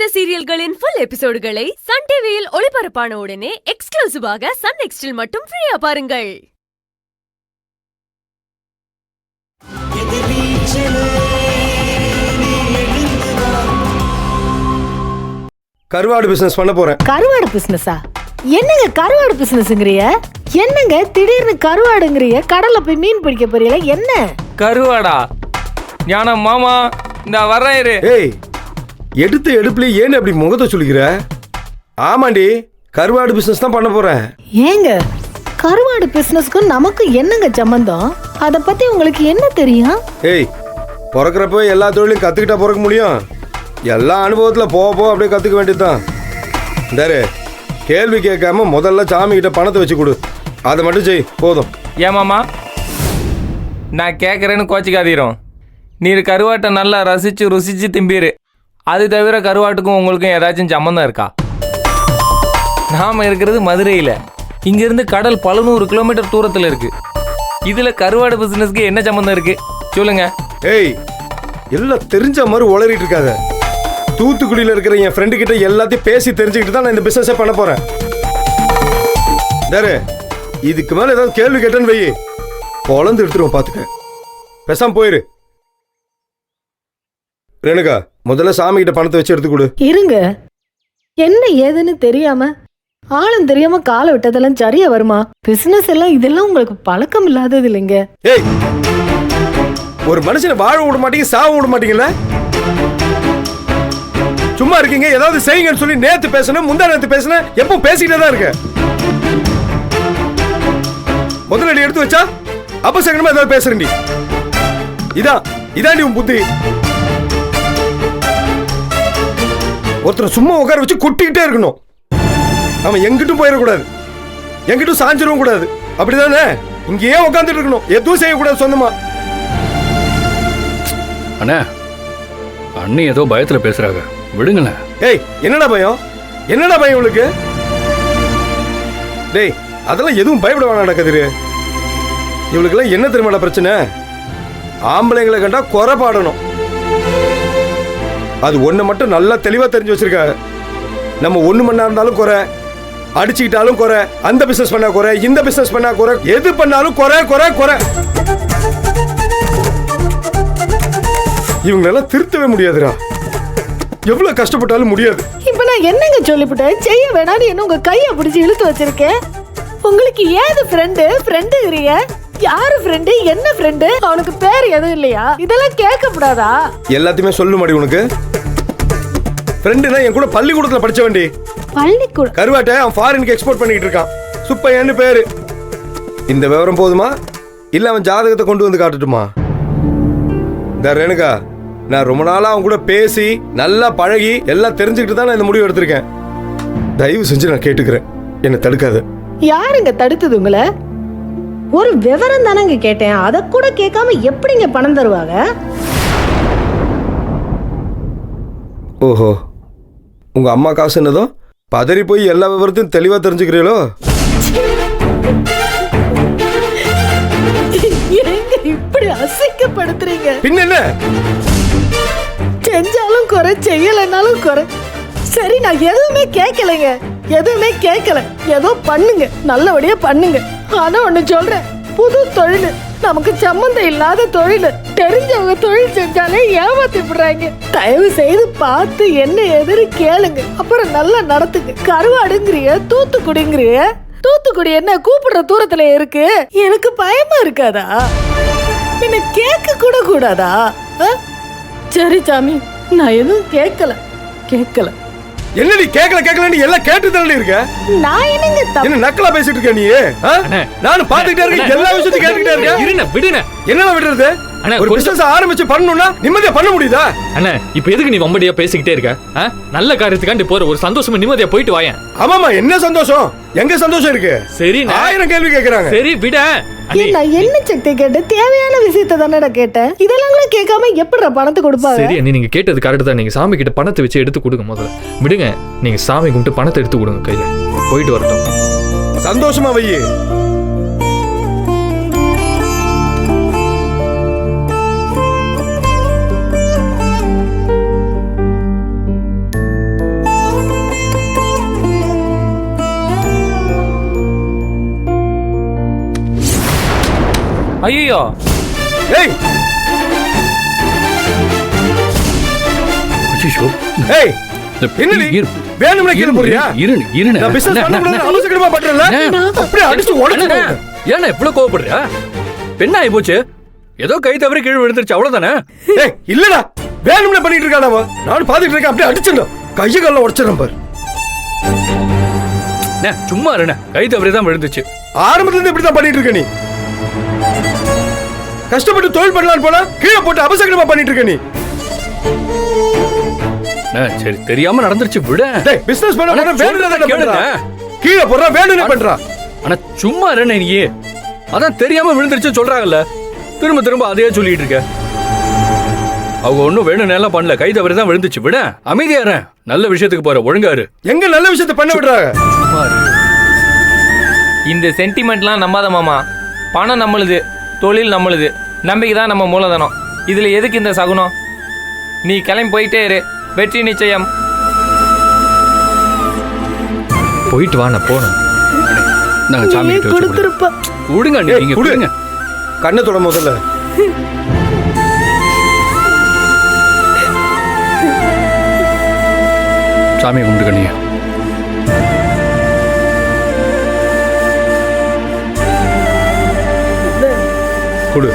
பிடித்த சீரியல்களின் full எபிசோடுகளை Sun டிவியில் ஒளிபரப்பான உடனே எக்ஸ்க்ளூசிவாக சன் நெக்ஸ்டில் மட்டும் ஃப்ரீயா பாருங்கள். கருவாடு பிசினஸ் பண்ண போறேன். கருவாடு பிசினஸா? என்னங்க கருவாடு பிசினஸ்ங்கறிய? என்னங்க திடீர்னு கருவாடுங்கறிய? கடல்ல போய் மீன் பிடிக்க போறீங்களா என்ன? கருவாடா? ஞான மாமா இந்த வர்றாரு. ஏய், எடுத்து எடுப்புல ஏன் அப்படி முகத்தை சொல்லிக்கிற? ஆமாண்டி, கருவாடு பிசினஸ் தான் பண்ண போறேன். ஏங்க கருவாடு பிசினஸ்க்கும் நமக்கு என்னங்க சம்பந்தம்? அத பத்தி உங்களுக்கு என்ன தெரியும்? ஏய், பிறக்கிறப்ப எல்லா தொழிலையும் கத்துக்கிட்டா பிறக்க முடியும்? எல்லா அனுபவத்துல போக அப்படியே கத்துக்க வேண்டியதுதான். இந்தாரு, கேள்வி கேட்காம முதல்ல சாமி கிட்ட பணத்தை வச்சு கொடு. அதை மட்டும் செய் போதும். ஏமாமா, நான் கேட்குறேன்னு கோச்சிக்காதீரும். நீர் கருவாட்டை நல்லா ரசிச்சு ருசிச்சு திம்பிரு. அது தவிர கருவாட்டுக்கும் உங்களுக்கும் ஏதாச்சும் சம்மந்தம் இருக்கா? நாம் இருக்கிறது மதுரையில். இங்கேருந்து கடல் பல 100 கிலோமீட்டர் தூரத்தில் இருக்கு. இதில் கருவாடு பிஸ்னஸ்க்கு என்ன சம்மந்தம் இருக்கு சொல்லுங்க. ஏய், எல்லாம் தெரிஞ்ச மாதிரி உளறிட்டு இருக்காத. தூத்துக்குடியில் இருக்கிற என் ஃப்ரெண்டு கிட்ட எல்லாத்தையும் பேசி தெரிஞ்சுக்கிட்டு தான் நான் இந்த பிசினஸே பண்ண போறேன். டேரு, இதுக்கு மேல ஏதாவது கேள்வி கேட்டேன்னு வை, பொழந்து எடுத்துருவோம் பாத்துக்க. பேசாம போயிரு. ரேணுகா, முதல்ல சாமி கிட்ட பணத்தை வச்சு எடுத்து கொடு. இருங்க, என்ன ஏதுன்னு தெரியாம ஆளும் தெரியாம காலை விட்டதெல்லாம் சரியா வருமா? பிசினஸ் எல்லாம் இதெல்லாம் உங்களுக்கு பழக்கம் இல்லாதது இல்லைங்க. ஏய், ஒரு மனுஷனை வாழ விட மாட்டீங்க, சாவ விட மாட்டீங்கல்ல? சும்மா இருக்கீங்க, ஏதாவது செய்யுங்கன்னு சொல்லி நேத்து பேசணும், முந்தா நேத்து பேசணும், எப்போ பேசிக்கிட்டே தான் இருக்க. முதலடி எடுத்து வச்சா அபசகனமா ஏதாவது பேசுறீங்க. இதான் உன் புத்தி. ஒருத்தர் சும்மா உட்கார வச்சு குட்டிக்கிட்டே இருக்கணும். அவன் எங்கிட்டும் போயிடக்கூடாது, எங்கிட்டும் சாஞ்சிடவும் கூடாது. அப்படிதானே? இங்கேயே உட்காந்துட்டு இருக்கணும், எதுவும் செய்யக்கூடாது சொந்தமா. அண்ணா, அண்ணி ஏதோ பயத்துல பேசுறாங்க, விடுங்களேன். ஏய், என்னடா பயம்? என்னடா பயம் உங்களுக்கு? டேய், அதெல்லாம் எதுவும் பயப்பட வேணாம் கதிரு. இவளுக்கெல்லாம் என்ன தெரியுமாடா பிரச்சனை? ஆம்பளைங்களை கண்டா குறை பாடணும். அது ஒண்ணு மட்டும் நல்லா தெளிவா தெரிஞ்சு வச்சிருக்க. நம்ம 1 மணி நேரம் இருந்தாலும் குறை, அடிச்சுக்கிட்டாலும் குறை, அந்த பிசினஸ் பண்ணா குறை, இந்த பிசினஸ் பண்ணா குறை, எது பண்ணாலும் குறை குறை குறை. இவங்களெல்லாம் திருத்தவே முடியாதுடா. எவ்வளவு கஷ்டப்பட்டாலும் முடியாது. இப்ப நான் என்னங்க சொல்லிவிட்டேன்? செய்ய வேணான்னு என்ன உங்க கையை பிடிச்சி இழுத்து வச்சிருக்கேன். உங்களுக்கு ஏது ஃப்ரெண்டுங்கிறிய? யாரு ஃப்ரெண்டு, என்ன ஃப்ரெண்டு? அவனுக்கு பேர் எதுவும் இல்லையா? இதெல்லாம் கேட்கக்கூடாதா? எல்லாத்தையுமே சொல்லு மாடி உனக்கு. ஃப்ரெண்டுனா என் கூட பள்ளிக்கூடத்துல படிச்ச வேண்டி. பள்ளிக்கூடம் கருவாட்டை அவன் ஃபாரினுக்கு எக்ஸ்போர்ட் பண்ணிட்டு இருக்கான். சுப்பையன்னு பேரு. இந்த விவரம் போதுமா இல்ல அவன் ஜாதகத்தை கொண்டு வந்து காட்டட்டுமா? இந்த ரேணுகா, நான் ரொம்ப நாளா அவன் கூட பேசி நல்லா பழகி எல்லாம் தெரிஞ்சுக்கிட்டு தான் நான் இந்த முடிவு எடுத்திருக்கேன். தயவு செஞ்சு நான் கேட்டுக்கிறேன், என்ன தடுக்காத. யாருங்க தடுத்தது உங்களை? ஒரு விவரம் தானங்க கேட்டேன், அத கூட கேட்காம எப்படிங்க பணம் தருவாங்க? ஓஹோ, உங்க அம்மா காசு என்னதோ பதறி போய் எல்லா விவரத்தையும் தெளிவா தெரிஞ்சுக்கிறீங்களோ? இப்படி அசிங்கப்படுத்துறீங்க. பின்ன என்ன? செஞ்சாலும் குறை, செய்யலைனாலும் குறை. சரி, நான் எதுவுமே கேட்கலைங்க, எதுவுமே கேட்கல. ஏதோ பண்ணுங்க, நல்லபடியா பண்ணுங்க. ஆனா ஒண்ணு சொல்றேன், புது தொழில், நமக்கு சம்பந்தம் இல்லாத தொழில், தெரிஞ்சவங்க தொழில் செஞ்சாலே ஏமாத்தி விடுறாங்க. தயவு செய்து பார்த்து என்ன எதிரி கேளுங்க, அப்புறம் நல்லா நடத்துங்க. கருவாடுங்கிறிய, தூத்துக்குடிங்கிறிய. தூத்துக்குடி என்ன கூப்பிடுற தூரத்துல இருக்கு? எனக்கு பயமா இருக்காதா? என்ன கேட்க கூட கூடாதா? சரி சாமி, நான் எதுவும் கேட்கல. என்ன நீ கேட்கலன்னு எல்லாம் கேட்டு தள்ளி இருக்க? நான் என்னங்க என்ன நக்கலா பேசிட்டு இருக்க நீ? நானும் பாத்துக்கிட்டே இருக்கேன், எல்லா விஷயத்தையும் கேட்டுக்கிட்டே இருக்கேன். இருங்க, விடுங்க. என்ன விடுறது? ஒரு பிசினஸ் ஆரம்பிச்சு பண்ணணும்னா நிம்மதியா பண்ண முடியுதா? அண்ணா, இப்ப எதுக்கு நீ வம்படியா பேசிக்கிட்டே இருக்க? நல்ல காரியத்துக்காண்டி போற, ஒரு சந்தோஷமா நிம்மதியா போயிட்டு வாயேன். ஆமாமா, என்ன சந்தோஷம்? எங்க சந்தோஷம் இருக்கு? சரி, 1000 கேள்வி கேக்குறாங்க. சரி விட. நான் என்ன சக்தி கேட்டேன்? தேவையான விஷயத்தை தானே கேட்டேன். இதெல்லாம் கூட கேட்காம எப்படி பணத்தை கொடுப்பாங்க? சரி, நீங்க கேட்டது கரெக்ட் தான். நீங்க சாமி கிட்ட பணத்தை வச்சு எடுத்து கொடுங்க. முதல்ல விடுங்க, நீங்க சாமி கும்பிட்டு பணத்தை எடுத்து கொடுங்க கையில. போயிட்டு வரட்டும். சந்தோஷமா வை. ஐயோ ஏய் அச்சோ ஏய் என்னடி வேணும்னே கீழே போறியா நான் பிசினஸ் பண்ண முடியாது அவசரமா பண்றல அப்படியே அடிச்சு உடைச்சு ஏன்னா இவ்வளவு கோவப்படுறியா பெண்ணா ஆயி போச்சு ஏதோ கை தவறி கீழே விழுந்துருச்சு அவ்வளவுதானே ஏய் இல்லடா வேணும்னே பண்ணிட்டு இருக்கானே அவன் நானும் பாத்துட்டு இருக்கேன் அப்படியே அடிச்சிடணும் கையை கால உடைச்சிடறேன் பாரு சும்மா இருண்ணே கை தவறி தான் விழுந்துச்சு ஆரம்பத்துல இருந்து இப்படி தான் பண்ணிட்டு இருக்க நீ கஷ்டப்பட்டு தொழில் பண்ணலாம்னு போனா கீழே போட்டு அபசகரமா பண்ணிட்டு இருக்க நீ சரி தெரியாம நடந்துருச்சு விட டேய் பிசினஸ் பண்ண போனா வேணும்னே பண்றா கீழே போறா வேணும்னே பண்றா ஆனா சும்மா இருண்ணே நீ அதான் தெரியாம விழுந்துருச்சு சொல்றாங்கல்ல திரும்ப திரும்ப அதையே சொல்லிட்டு இருக்க அவங்க ஒன்னும் வேணும் எல்லாம் பண்ணல கை தவறி தான் விழுந்துச்சு விட அமைதியாரு நல்ல விஷயத்துக்கு போற ஒழுங்காரு எங்க நல்ல விஷயத்தை பண்ண விடுறாங்க இந்த சென்டிமெண்ட்லாம் நம்பாத மாமா. பணம் நம்மளுது, தொழில் நம்மளுது, நம்பிக்கை தான் நம்ம மூலதனம். இதில் எதுக்கு இந்த சகுனம்? நீ கிளம்பி போயிட்டே இரு, வெற்றி நிச்சயம். போயிட்டு வா, நான் போனேன். நாங்க சாமி கிட்ட வச்சு கொடுத்துருப்ப கொடுங்க நீங்க கொடுங்க. கண்ணை தொட முதல்ல. சாமியை கும்பிட்டு கண்ணியா. கொடு.